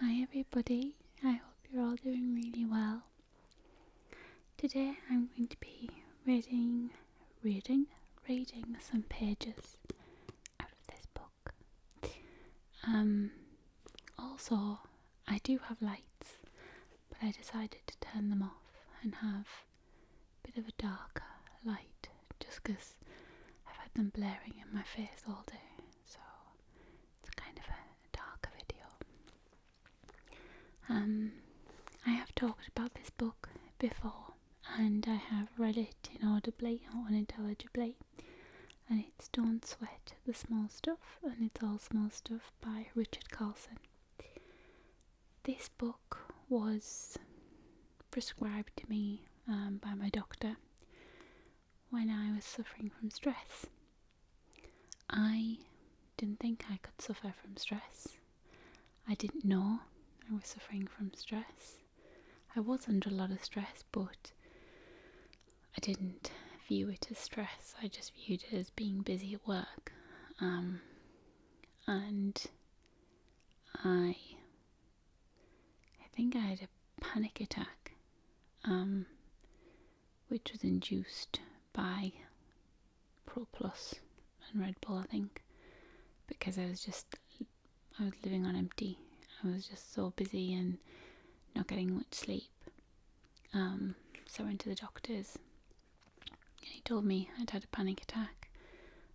Hi everybody, I hope you're all doing really well. Today I'm going to be reading some pages out of this book. Also, I do have lights, but I decided to turn them off and have a bit of a darker light just because I've had them blaring in my face all day, so it's kind of a darker video. I have talked about this book before and I have read it inaudibly or unintelligibly, and it's Don't Sweat the Small Stuff, and it's All Small Stuff by Richard Carlson. This book was prescribed to me by my doctor when I was suffering from stress. I didn't think I could suffer from stress. I didn't know I was suffering from stress. I was under a lot of stress, but I didn't view it as stress. I just viewed it as being busy at work. And I think I had a panic attack, which was induced by Pro Plus and Red Bull, I think, because I was living on empty. I was just so busy and not getting much sleep. So I went to the doctors and he told me I'd had a panic attack,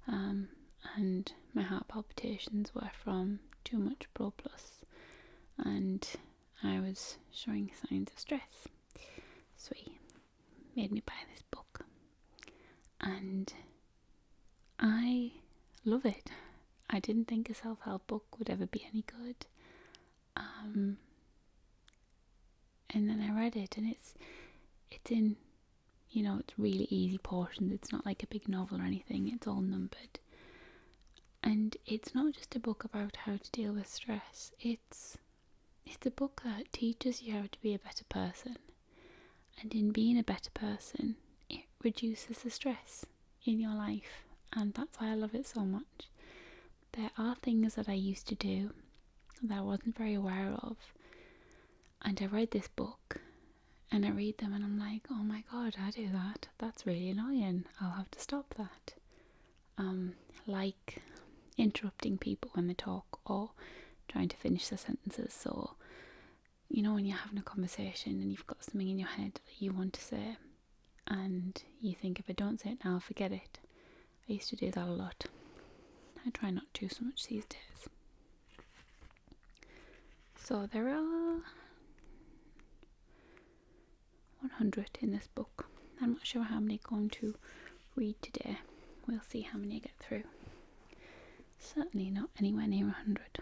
and my heart palpitations were from too much Pro Plus, and I was showing signs of stress. So he made me buy this book, and I love it. I didn't think a self-help book would ever be any good. And then I read it, and it's in, it's really easy portions. It's not like a big novel or anything. It's all numbered. And it's not just a book about how to deal with stress. It's a book that teaches you how to be a better person. And in being a better person, it reduces the stress in your life. And that's why I love it so much. There are things that I used to do that I wasn't very aware of. And I read this book and I read them and I'm like, oh my god, I do that. That's really annoying. I'll have to stop that. Like interrupting people when they talk or trying to finish their sentences. So, when you're having a conversation and you've got something in your head that you want to say and you think, if I don't say it now, I'll forget it. I used to do that a lot. I try not to so much these days. So there are 100 in this book. I'm not sure how many I'm going to read today. We'll see how many I get through. Certainly not anywhere near 100.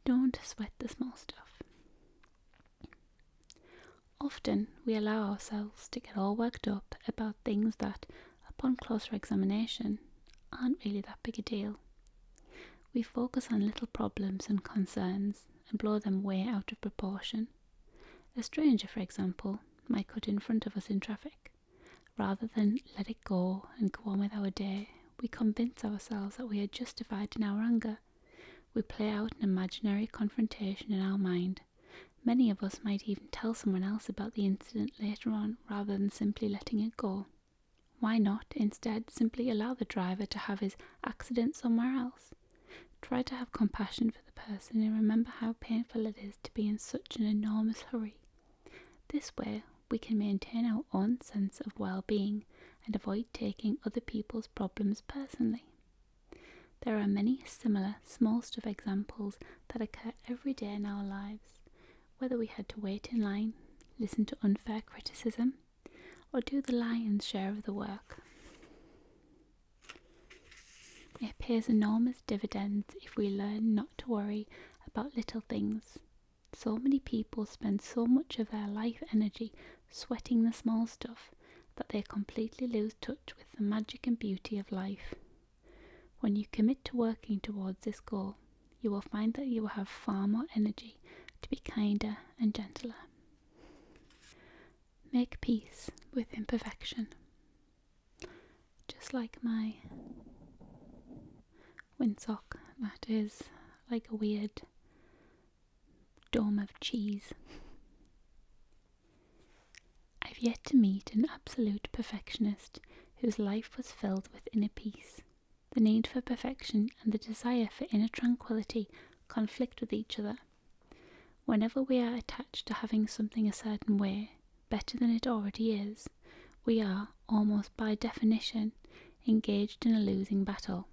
Don't sweat the small stuff. Often we allow ourselves to get all worked up about things that, upon closer examination, aren't really that big a deal. We focus on little problems and concerns and blow them way out of proportion. A stranger, for example, might cut in front of us in traffic. Rather than let it go and go on with our day, we convince ourselves that we are justified in our anger. We play out an imaginary confrontation in our mind. Many of us might even tell someone else about the incident later on rather than simply letting it go. Why not instead simply allow the driver to have his accident somewhere else? Try to have compassion for the person and remember how painful it is to be in such an enormous hurry. This way, we can maintain our own sense of well-being and avoid taking other people's problems personally. There are many similar small stuff examples that occur every day in our lives, whether we had to wait in line, listen to unfair criticism, or do the lion's share of the work. It pays enormous dividends if we learn not to worry about little things. So many people spend so much of their life energy sweating the small stuff that they completely lose touch with the magic and beauty of life. When you commit to working towards this goal, you will find that you will have far more energy to be kinder and gentler. Make peace with imperfection. Just like my windsock that is like a weird dome of cheese. I've yet to meet an absolute perfectionist whose life was filled with inner peace. The need for perfection and the desire for inner tranquility conflict with each other. Whenever we are attached to having something a certain way, better than it already is, we are, almost by definition, engaged in a losing battle.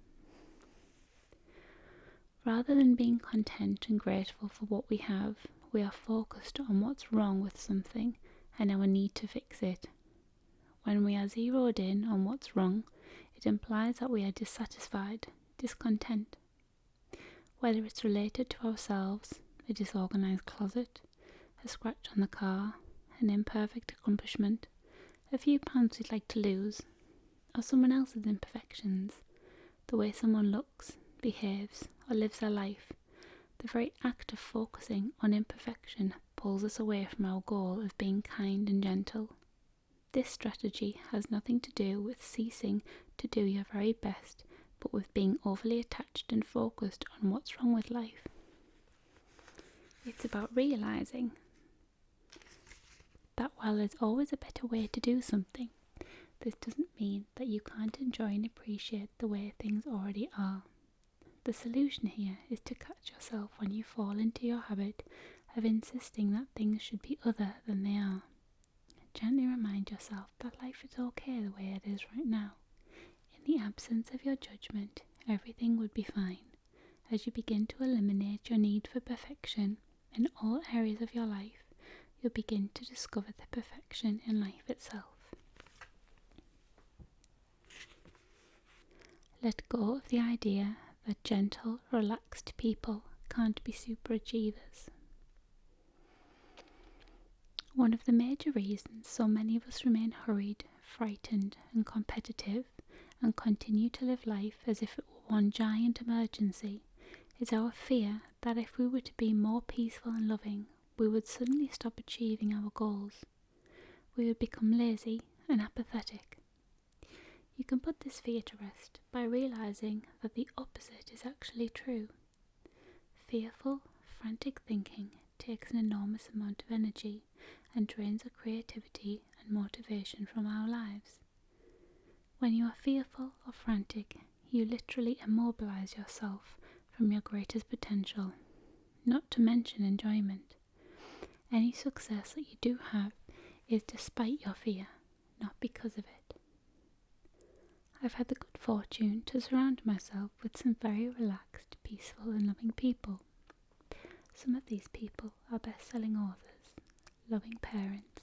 Rather than being content and grateful for what we have, we are focused on what's wrong with something and our need to fix it. When we are zeroed in on what's wrong, it implies that we are dissatisfied, discontent. Whether it's related to ourselves, a disorganized closet, a scratch on the car, an imperfect accomplishment, a few pounds we'd like to lose, or someone else's imperfections, the way someone looks, behaves, or lives their life, the very act of focusing on imperfection pulls us away from our goal of being kind and gentle. This strategy has nothing to do with ceasing to do your very best, but with being overly attached and focused on what's wrong with life. It's about realising that while there's always a better way to do something, this doesn't mean that you can't enjoy and appreciate the way things already are. The solution here is to catch yourself when you fall into your habit of insisting that things should be other than they are. Gently remind yourself that life is okay the way it is right now. In the absence of your judgment, everything would be fine. As you begin to eliminate your need for perfection in all areas of your life, you'll begin to discover the perfection in life itself. Let go of the idea that gentle, relaxed people can't be superachievers. One of the major reasons so many of us remain hurried, frightened, and competitive and continue to live life as if it were one giant emergency is our fear that if we were to be more peaceful and loving, we would suddenly stop achieving our goals. We would become lazy and apathetic. You can put this fear to rest by realizing that the opposite is actually true. Fearful, frantic thinking takes an enormous amount of energy and drains our creativity and motivation from our lives. When you are fearful or frantic, you literally immobilize yourself from your greatest potential, not to mention enjoyment. Any success that you do have is despite your fear, not because of it. I've had the good fortune to surround myself with some very relaxed, peaceful and loving people. Some of these people are best-selling authors, loving parents,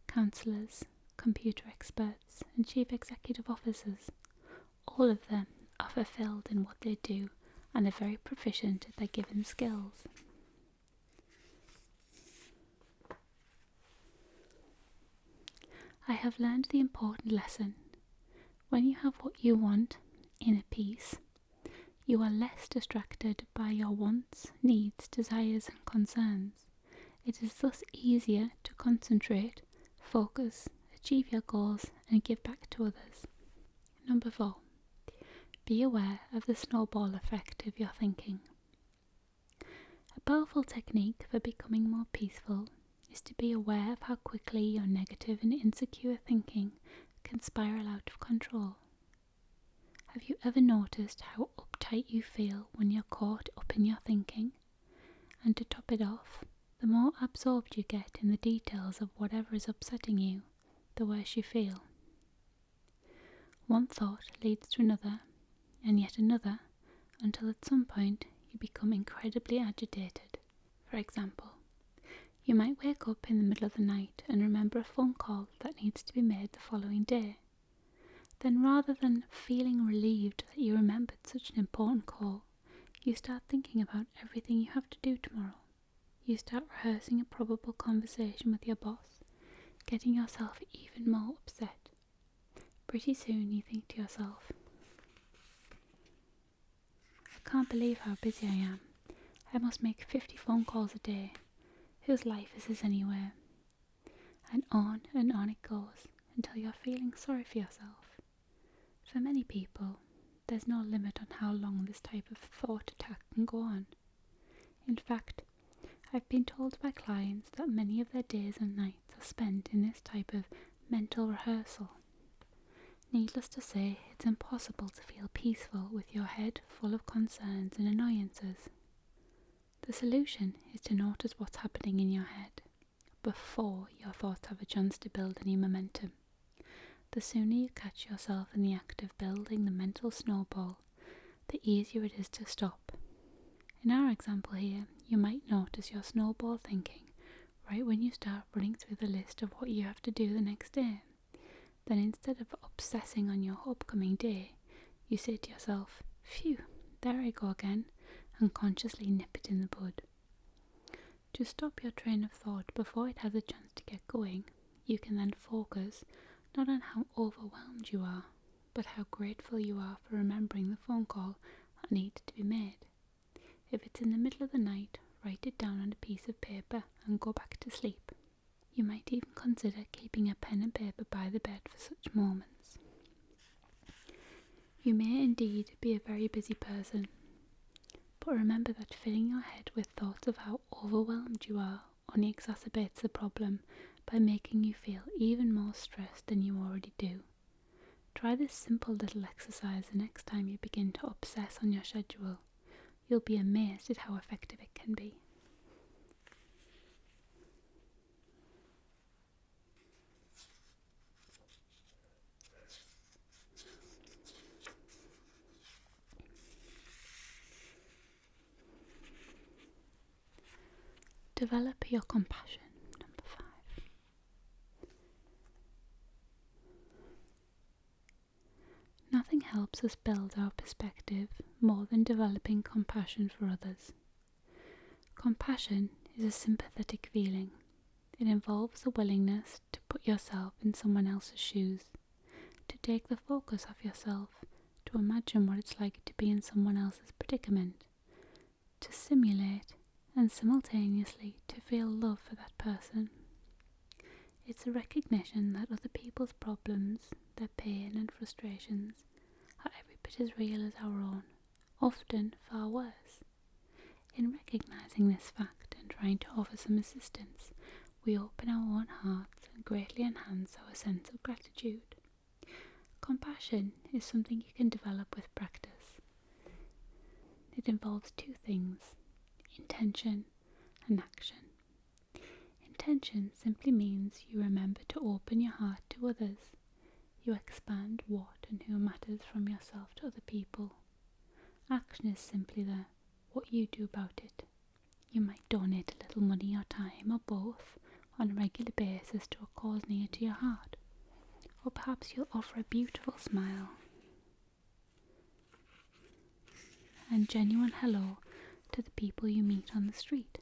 counsellors, computer experts and chief executive officers. All of them are fulfilled in what they do and are very proficient at their given skills. I have learned the important lesson. When you have what you want, inner peace, you are less distracted by your wants, needs, desires and concerns. It is thus easier to concentrate, focus, achieve your goals and give back to others. Number 4. Be aware of the snowball effect of your thinking. A powerful technique for becoming more peaceful is to be aware of how quickly your negative and insecure thinking can spiral out of control. Have you ever noticed how uptight you feel when you're caught up in your thinking? And to top it off, the more absorbed you get in the details of whatever is upsetting you, the worse you feel. One thought leads to another, and yet another, until at some point you become incredibly agitated. For example, you might wake up in the middle of the night and remember a phone call that needs to be made the following day. Then rather than feeling relieved that you remembered such an important call, you start thinking about everything you have to do tomorrow. You start rehearsing a probable conversation with your boss, getting yourself even more upset. Pretty soon you think to yourself, I can't believe how busy I am. I must make 50 phone calls a day. Whose life is this anyway? And on it goes until you're feeling sorry for yourself. For many people, there's no limit on how long this type of thought attack can go on. In fact, I've been told by clients that many of their days and nights are spent in this type of mental rehearsal. Needless to say, it's impossible to feel peaceful with your head full of concerns and annoyances. The solution is to notice what's happening in your head before your thoughts have a chance to build any momentum. The sooner you catch yourself in the act of building the mental snowball, the easier it is to stop. In our example here, you might notice your snowball thinking right when you start running through the list of what you have to do the next day. Then instead of obsessing on your upcoming day, you say to yourself, "Phew, there I go again," and consciously nip it in the bud. To stop your train of thought before it has a chance to get going, you can then focus not on how overwhelmed you are, but how grateful you are for remembering the phone call that needed to be made. If it's in the middle of the night, write it down on a piece of paper and go back to sleep. You might even consider keeping a pen and paper by the bed for such moments. You may indeed be a very busy person, but remember that filling your head with thoughts of how overwhelmed you are only exacerbates the problem by making you feel even more stressed than you already do. Try this simple little exercise the next time you begin to obsess on your schedule. You'll be amazed at how effective it can be. Develop your compassion. Number 5. Nothing helps us build our perspective more than developing compassion for others. Compassion is a sympathetic feeling. It involves the willingness to put yourself in someone else's shoes, to take the focus off yourself, to imagine what it's like to be in someone else's predicament, to simulate and simultaneously to feel love for that person. It's a recognition that other people's problems, their pain and frustrations are every bit as real as our own, often far worse. In recognizing this fact and trying to offer some assistance, we open our own hearts and greatly enhance our sense of gratitude. Compassion is something you can develop with practice. It involves 2 things: intention and action. Intention simply means you remember to open your heart to others. You expand what and who matters from yourself to other people. Action is simply what you do about it. You might donate a little money or time or both on a regular basis to a cause near to your heart. Or perhaps you'll offer a beautiful smile and genuine hello to the people you meet on the street.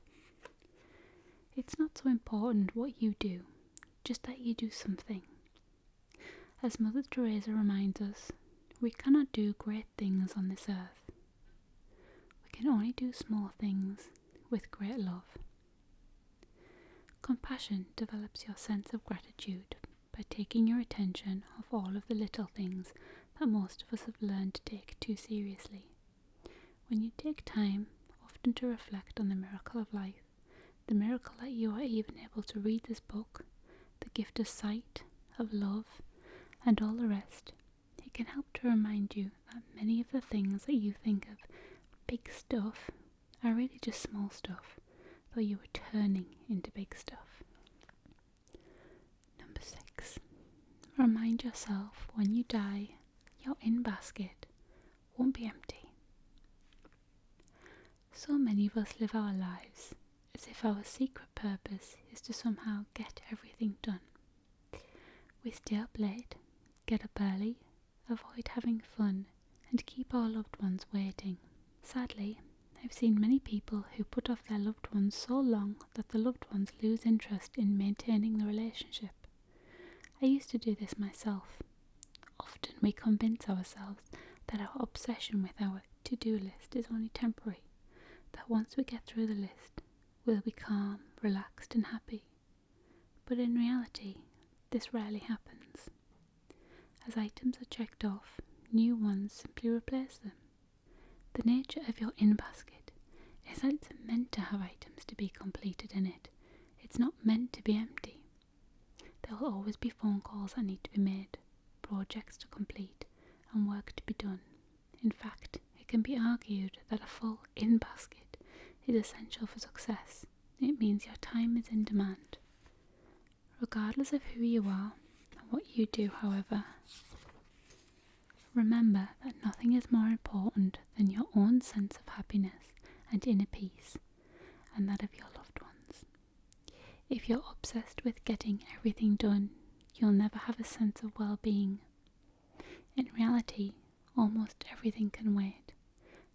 It's not so important what you do, just that you do something. As Mother Teresa reminds us, we cannot do great things on this earth. We can only do small things with great love. Compassion develops your sense of gratitude by taking your attention off all of the little things that most of us have learned to take too seriously. When you take time, often to reflect on the miracle of life, the miracle that you are even able to read this book, the gift of sight, of love, and all the rest, it can help to remind you that many of the things that you think of big stuff are really just small stuff, though you are turning into big stuff. Number 6. Remind yourself when you die, your in-basket won't be empty. So many of us live our lives as if our secret purpose is to somehow get everything done. We stay up late, get up early, avoid having fun, and keep our loved ones waiting. Sadly, I've seen many people who put off their loved ones so long that the loved ones lose interest in maintaining the relationship. I used to do this myself. Often we convince ourselves that our obsession with our to-do list is only temporary, that once we get through the list, we'll be calm, relaxed and happy. But in reality, this rarely happens. As items are checked off, new ones simply replace them. The nature of your in-basket is that it's meant to have items to be completed in it. It's not meant to be empty. There will always be phone calls that need to be made, projects to complete, and work to be done. In fact, it can be argued that a full in-basket is essential for success. It means your time is in demand. Regardless of who you are and what you do, however, remember that nothing is more important than your own sense of happiness and inner peace, and that of your loved ones. If you're obsessed with getting everything done, you'll never have a sense of well-being. In reality, almost everything can wait.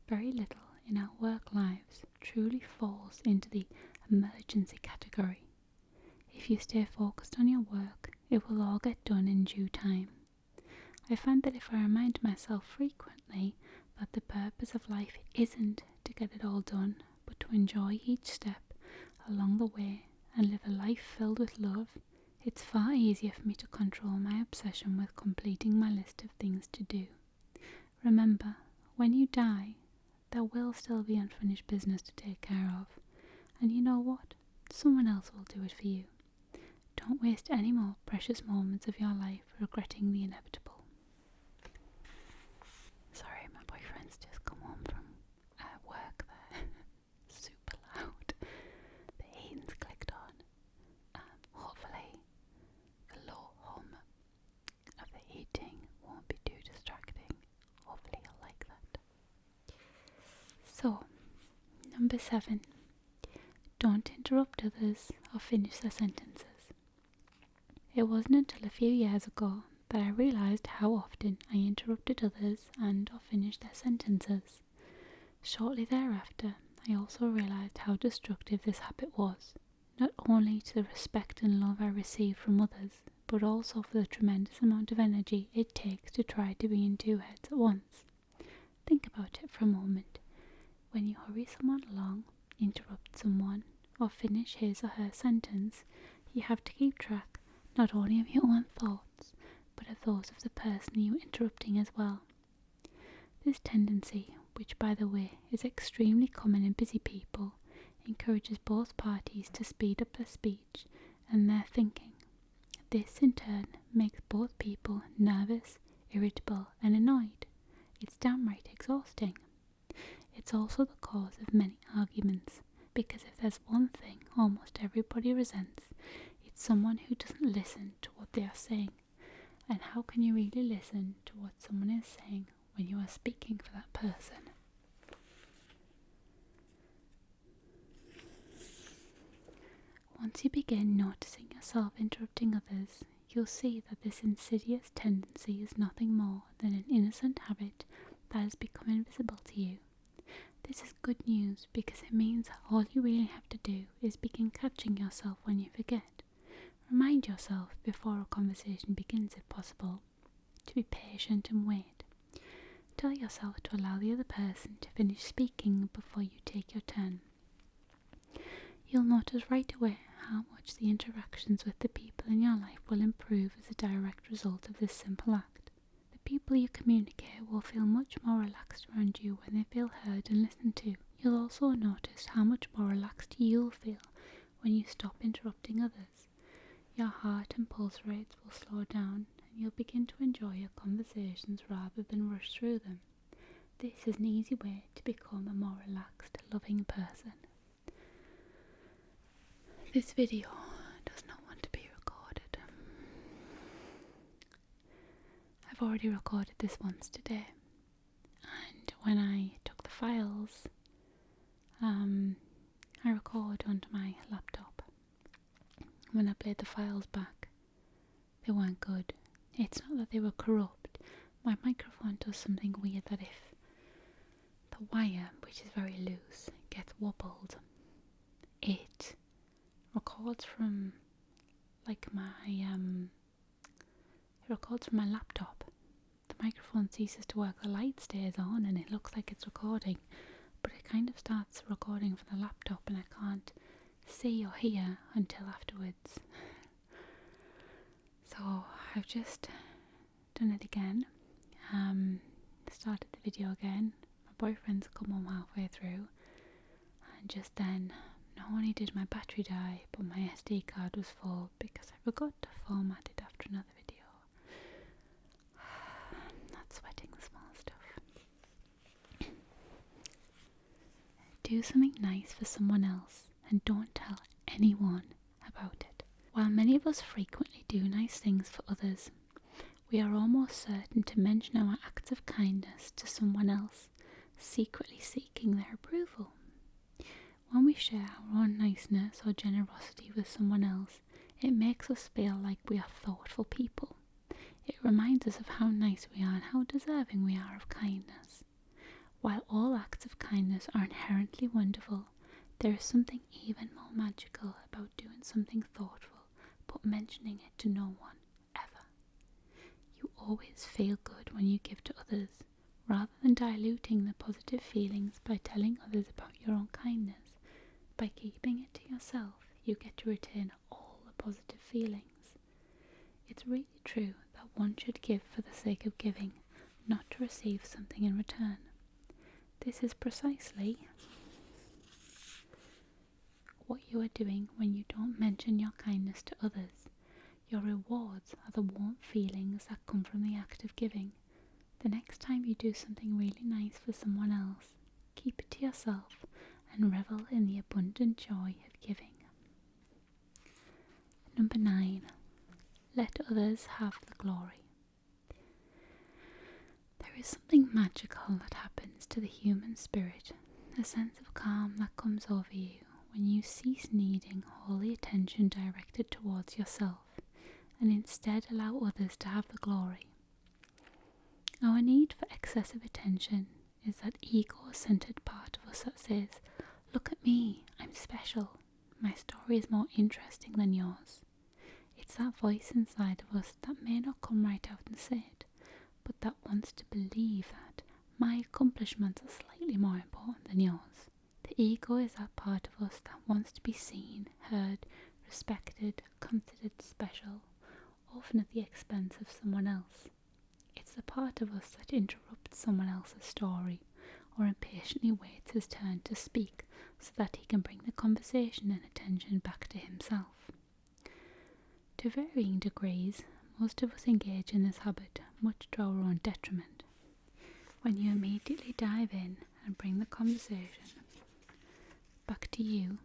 Very little in our work lives truly falls into the emergency category. If you stay focused on your work, it will all get done in due time. I find that if I remind myself frequently that the purpose of life isn't to get it all done, but to enjoy each step along the way and live a life filled with love, it's far easier for me to control my obsession with completing my list of things to do. Remember, when you die, there will still be unfinished business to take care of, and you know what? Someone else will do it for you. Don't waste any more precious moments of your life regretting the inevitable. Sorry, my boyfriend's just come home from work there. Super loud. The heating's clicked on. Hopefully the low hum of the heating won't be too distracting. Hopefully you'll like that. So, number 7. Don't interrupt others or finish their sentences. It wasn't until a few years ago that I realised how often I interrupted others and or finished their sentences. Shortly thereafter, I also realised how destructive this habit was, not only to the respect and love I received from others, but also for the tremendous amount of energy it takes to try to be in two heads at once. Think about it for a moment. When you hurry someone along, interrupt someone, or finish his or her sentence, you have to keep track not only of your own thoughts, but of those of the person you are interrupting as well. This tendency, which by the way is extremely common in busy people, encourages both parties to speed up their speech and their thinking. This in turn makes both people nervous, irritable and annoyed. It's downright exhausting. It's also the cause of many arguments, because if there's one thing almost everybody resents, it's someone who doesn't listen to what they are saying. And how can you really listen to what someone is saying when you are speaking for that person? Once you begin noticing yourself interrupting others, you'll see that this insidious tendency is nothing more than an innocent habit that has become invisible to you. This is good news because it means that all you really have to do is begin catching yourself when you forget. Remind yourself before a conversation begins if possible, to be patient and wait. Tell yourself to allow the other person to finish speaking before you take your turn. You'll notice right away how much the interactions with the people in your life will improve as a direct result of this simple act. The people you communicate will feel much more relaxed around you when they feel heard and listened to. You'll also notice how much more relaxed you'll feel when you stop interrupting others. Your heart and pulse rates will slow down and you'll begin to enjoy your conversations rather than rush through them. This is an easy way to become a more relaxed, loving person. This video does not want to be recorded. I've already recorded this once today, and when I took the files, I record onto my laptop. When I played the files back, they weren't good. It's not that they were corrupt. My microphone does something weird that if the wire, which is very loose, gets wobbled, it records from my laptop. The microphone ceases to work, the light stays on and it looks like it's recording, but it kind of starts recording for the laptop and I can't see or hear until afterwards. So I've just done it again, started the video again. My boyfriend's come home halfway through, and just then, not only did my battery die, but my SD card was full because I forgot to format it after another video. Not sweating the small stuff. Do something nice for someone else and don't tell anyone about it. While many of us frequently do nice things for others, we are almost certain to mention our acts of kindness to someone else, secretly seeking their approval. When we share our own niceness or generosity with someone else, it makes us feel like we are thoughtful people. It reminds us of how nice we are and how deserving we are of kindness. While all acts of kindness are inherently wonderful, there is something even more magical about doing something thoughtful but mentioning it to no one, ever. You always feel good when you give to others, rather than diluting the positive feelings by telling others about your own kindness. By keeping it to yourself, you get to retain all the positive feelings. It's really true that one should give for the sake of giving, not to receive something in return. This is precisely what you are doing when you don't mention your kindness to others. Your rewards are the warm feelings that come from the act of giving. The next time you do something really nice for someone else, keep it to yourself and revel in the abundant joy of giving. Number 9. Let others have the glory. There is something magical that happens to the human spirit, a sense of calm that comes over you when you cease needing all the attention directed towards yourself and instead allow others to have the glory. Our need for excessive attention is that ego-centered part of us that says, "Look at me, I'm special, my story is more interesting than yours." It's that voice inside of us that may not come right out and say it, but that wants to believe that my accomplishments are slightly more important than yours. The ego is that part of us that wants to be seen, heard, respected, considered special, often at the expense of someone else. It's the part of us that interrupts someone else's story or impatiently waits his turn to speak so that he can bring the conversation and attention back to himself. To varying degrees, most of us engage in this habit, much to our own detriment. When you immediately dive in and bring the conversation back to you,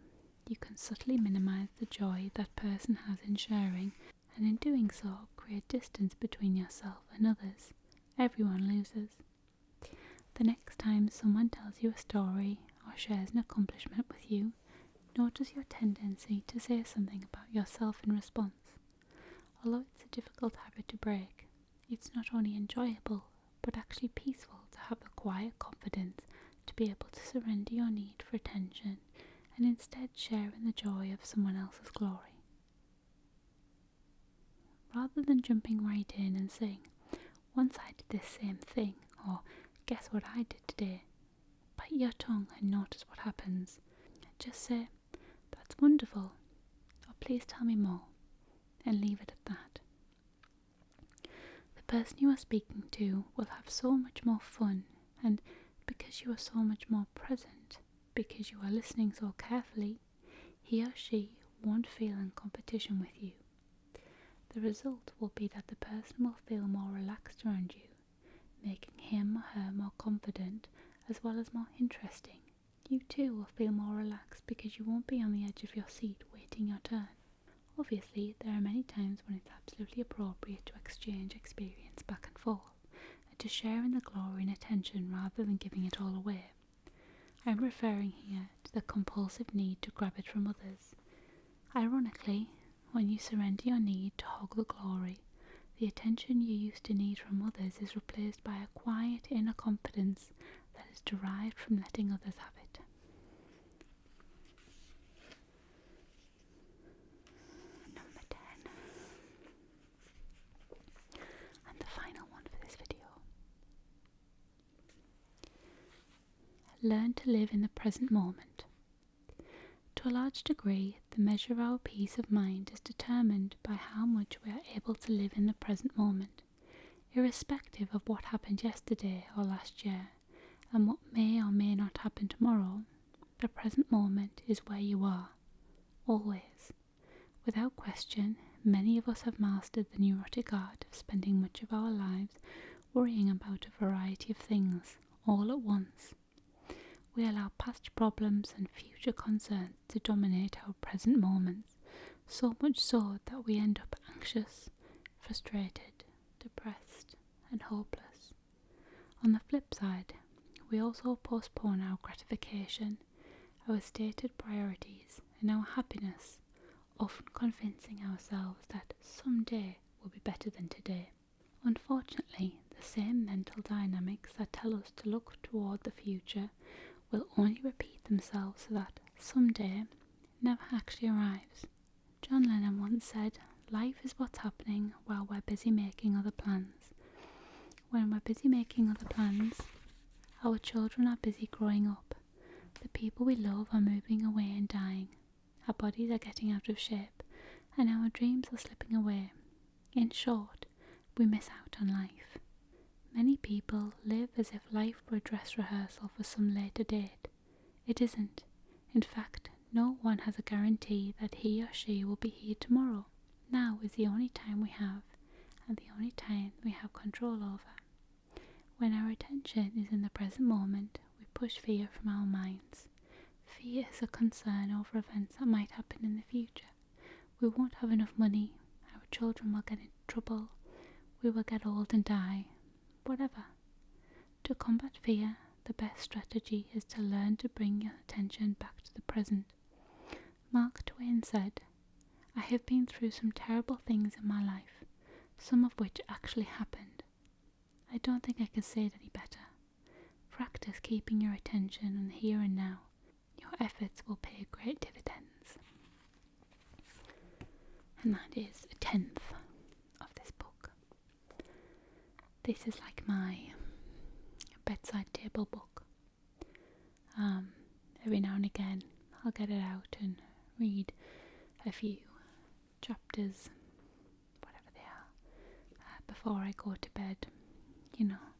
you can subtly minimize the joy that person has in sharing, and in doing so create distance between yourself and others. Everyone loses. The next time someone tells you a story or shares an accomplishment with you, notice your tendency to say something about yourself in response. Although it's a difficult habit to break, it's not only enjoyable, but actually peaceful to have the quiet confidence to be able to surrender your need for attention and instead share in the joy of someone else's glory. Rather than jumping right in and saying, "Once I did this same thing," or "Guess what I did today," bite your tongue and notice what happens. Just say, "That's wonderful," or "Please tell me more," and leave it at that. The person you are speaking to will have so much more fun, and because you are so much more present, because you are listening so carefully, he or she won't feel in competition with you. The result will be that the person will feel more relaxed around you, making him or her more confident as well as more interesting. You too will feel more relaxed because you won't be on the edge of your seat waiting your turn. Obviously, there are many times when it's absolutely appropriate to exchange experience back and forth, and to share in the glory and attention rather than giving it all away. I'm referring here to the compulsive need to grab it from others. Ironically, when you surrender your need to hog the glory, the attention you used to need from others is replaced by a quiet inner confidence that is derived from letting others have it. Number 10. And the final one for this video. Learn to live in the present moment. To a large degree, the measure of our peace of mind is determined by how much we are able to live in the present moment. Irrespective of what happened yesterday or last year, and what may or may not happen tomorrow, the present moment is where you are, always. Without question, many of us have mastered the neurotic art of spending much of our lives worrying about a variety of things, all at once. We allow past problems and future concerns to dominate our present moments, so much so that we end up anxious, frustrated, depressed, and hopeless. On the flip side, we also postpone our gratification, our stated priorities, and our happiness, often convincing ourselves that someday will be better than today. Unfortunately, the same mental dynamics that tell us to look toward the future will only repeat themselves so that someday never actually arrives. John Lennon once said, "Life is what's happening while we're busy making other plans. When we're busy making other plans, our children are busy growing up. The people we love are moving away and dying. Our bodies are getting out of shape, and our dreams are slipping away. In short, we miss out on life." Many people live as if life were a dress rehearsal for some later date. It isn't. In fact, no one has a guarantee that he or she will be here tomorrow. Now is the only time we have, and the only time we have control over. When our attention is in the present moment, we push fear from our minds. Fear is a concern over events that might happen in the future. We won't have enough money, our children will get into trouble, we will get old and die, whatever. To combat fear, the best strategy is to learn to bring your attention back to the present. Mark Twain said, "I have been through some terrible things in my life, some of which actually happened." I don't think I can say it any better. Practice keeping your attention on the here and now. Your efforts will pay great dividends. And that is a 10th of this book. This is like my bedside table book. Every now and again I'll get it out and read a few chapters, whatever they are, before I go to bed. You know,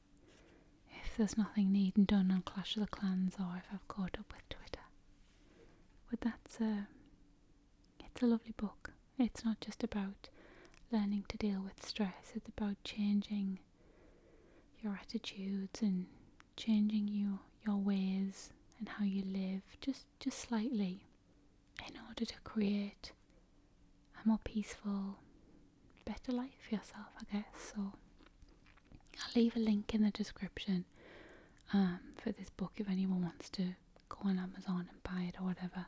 if there's nothing needing done on Clash of the Clans, or if I've caught up with Twitter. But it's a lovely book. It's not just about learning to deal with stress, it's about changing your attitudes and changing your ways and how you live, just slightly, in order to create a more peaceful, better life for yourself, I guess. So I'll leave a link in the description for this book if anyone wants to go on Amazon and buy it or whatever.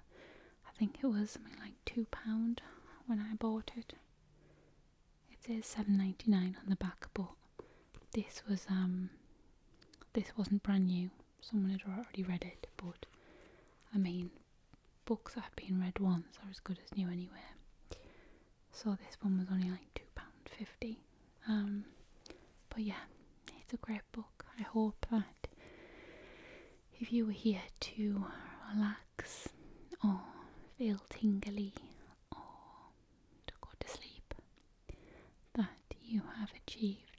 I think it was something like £2 when I bought it. It says $7.99 on the back, but this wasn't brand new. Someone had already read it, but I mean, books that have been read once are as good as new anyway. So this one was only like £2.50. But yeah, it's a great book. I hope that if you were here to relax or feel tingly or to go to sleep, that you have achieved